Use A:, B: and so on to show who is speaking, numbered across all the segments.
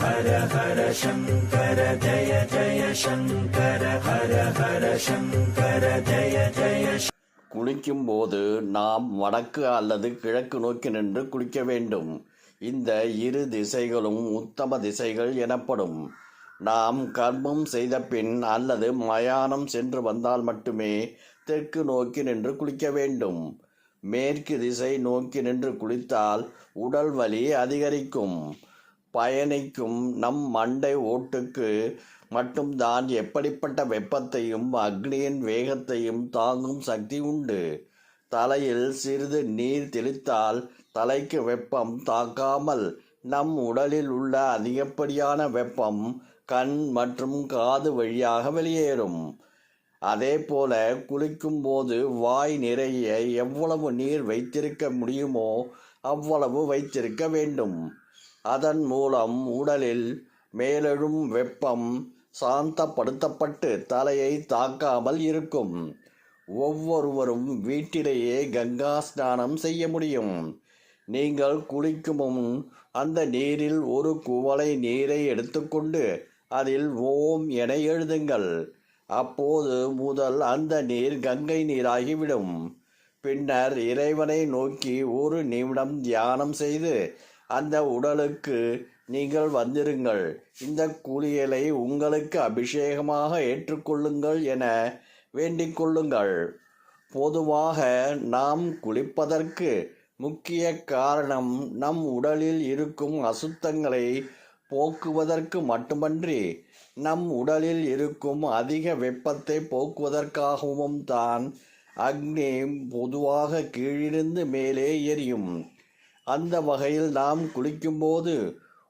A: ஹர ஹர சங்கர ஜய ஜய சங்கர ஹர ஹர சங்கர ஜய ஜய.
B: குளிக்கும் போது நாம் வடக்கு அல்லது கிழக்கு நோக்கி நின்று குளிக்க வேண்டும். இந்த இரு திசைகளும் உத்தம திசைகள் எனப்படும். நாம் கர்மம் செய்த பின் அல்லது மயானம் சென்று வந்தால் மட்டுமே தெற்கு நோக்கி நின்று குளிக்க வேண்டும். மேற்கு திசை நோக்கி நின்று குளித்தால் உடல் வலி அதிகரிக்கும். பயணிக்கும் நம் மண்டை ஓட்டுக்கு மட்டும்தான் எப்படிப்பட்ட வெப்பத்தையும் அக்னியின் வேகத்தையும் தாங்கும் சக்தி உண்டு. தலையில் சிறிது நீர் தெளித்தால் தலைக்கு வெப்பம் தாக்காமல் நம் உடலில் உள்ள அதிகப்படியான வெப்பம் கண் மற்றும் காது வழியாக வெளியேறும். அதேபோல குளிக்கும் போது வாய் நிறைய எவ்வளவு நீர் வைத்திருக்க முடியுமோ அவ்வளவு வைத்திருக்க வேண்டும். அதன் மூலம் உடலில் மேலெழும் வெப்பம் சாந்தப்படுத்தப்பட்டு தலையை தாக்காமல் இருக்கும். ஒவ்வொருவரும் வீட்டிலேயே கங்கா ஸ்நானம் செய்ய முடியும். நீங்கள் குளிக்கும் முன் அந்த நீரில் ஒரு குவளை நீரை எடுத்துக்கொண்டு அதில் ஓம் என எழுதுங்கள். அப்போது முதல் அந்த நீர் கங்கை நீராகிவிடும். பின்னர் இறைவனை நோக்கி ஒரு நிமிடம் தியானம் செய்து அந்த உடலுக்கு நீங்கள் வந்திருங்கள். இந்த குளியலை உங்களுக்கு அபிஷேகமாக ஏற்றுக்கொள்ளுங்கள் என வேண்டிக் கொள்ளுங்கள். பொதுவாக நாம் குளிப்பதற்கு முக்கிய காரணம் நம் உடலில் இருக்கும் அசுத்தங்களை போக்குவதற்கு மட்டுமன்றி நம் உடலில் இருக்கும் அதிக வெப்பத்தை போக்குவதற்காகவும் தான். அக்னி பொதுவாக கீழிருந்து மேலே எரியும். அந்த வகையில் நாம் குளிக்கும்போது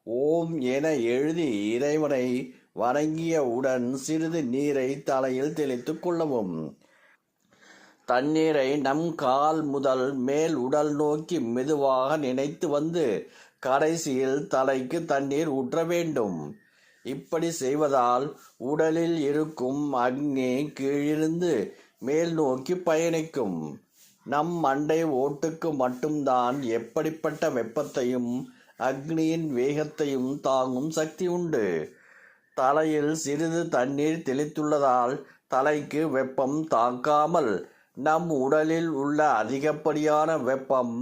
B: ஓம் என எழுதி இறைவனை வணங்கியவுடன் சிறிது நீரை தலையில் தெளித்து கொள்ளவும். தண்ணீரை நம் கால் முதல் மேல் உடல் நோக்கி மெதுவாக நினைத்து வந்து கடைசியில் தலைக்கு தண்ணீர் ஊற்ற வேண்டும். இப்படி செய்வதால் உடலில் இருக்கும் அக்னி கீழிருந்து மேல் நோக்கி பயணிக்கும். நம் மண்டை ஓட்டுக்கு மட்டும்தான் எப்படிப்பட்ட வெப்பத்தையும் அக்னியின் வேகத்தையும் தாங்கும் சக்தி உண்டு. தலையில் சிறிது தண்ணீர் தெளித்துள்ளதால் தலைக்கு வெப்பம் தாக்காமல் நம் உடலில் உள்ள அதிகப்படியான வெப்பம்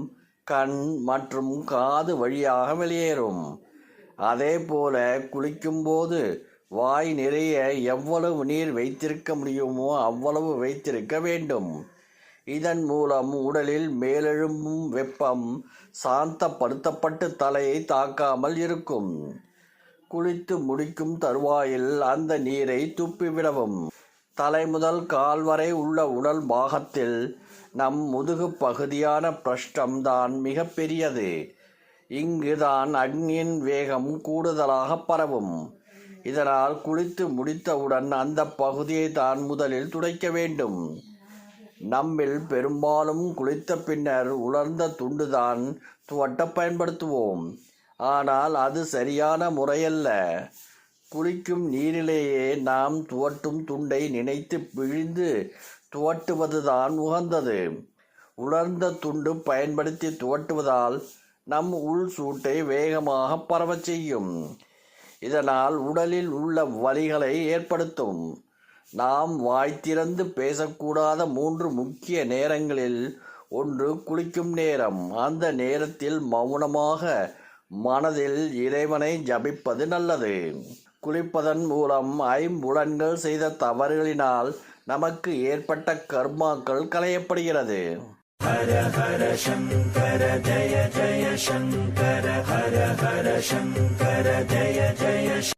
B: கண் மற்றும் காது வழியாக வெளியேறும். அதேபோல குளிக்கும்போது வாய் நிறைய எவ்வளவு நீர் வைத்திருக்க முடியுமோ அவ்வளவு வைத்திருக்க வேண்டும். இதன் மூலம் உடலில் மேலெழும்பும் வெப்பம் சாந்தப்படுத்தப்பட்டு தலையை தாக்காமல் இருக்கும். குளித்து முடிக்கும் தருவாயில் அந்த நீரை துப்பிவிடவும். தலை முதல் கால் வரை உள்ள உடல் பாகத்தில் நம் முதுகு பகுதியான பிரஷ்டம் தான் மிக பெரியது. இங்குதான் அக்னியின் வேகம் கூடுதலாக பரவும். இதனால் குளித்து முடித்தவுடன் அந்த பகுதியை தான் முதலில் துடைக்க வேண்டும். நம்மில் பெரும்பாலும் குளித்த பின்னர் உலர்ந்த துண்டுதான் துவட்ட பயன்படுத்துவோம். ஆனால் அது சரியான முறையல்ல. குளிக்கும் நீரிலேயே நாம் துவட்டும் துண்டை நினைத்து பிழிந்து துவட்டுவதுதான் உகந்தது. உலர்ந்த துண்டு பயன்படுத்தி துவட்டுவதால் நம் உள் சூட்டை வேகமாக பரவச் செய்யும். இதனால் உடலில் உள்ள வலிகளை ஏற்படுத்தும். நாம் வாய் திறந்து பேசக்கூடாத 3 முக்கிய நேரங்களில் ஒன்று குளிக்கும் நேரம். அந்த நேரத்தில் மௌனமாக மனதில் இறைவனை ஜபிப்பது நல்லது. குளிப்பதன் மூலம் ஐம்புலன்கள் செய்த தவறுகளினால் நமக்கு ஏற்பட்ட கர்மாக்கள் களையப்படுகிறது.
A: ஹர ஹர சங்கர ஜய ஜய சங்கர ஹர ஹர சங்கர ஜய ஜய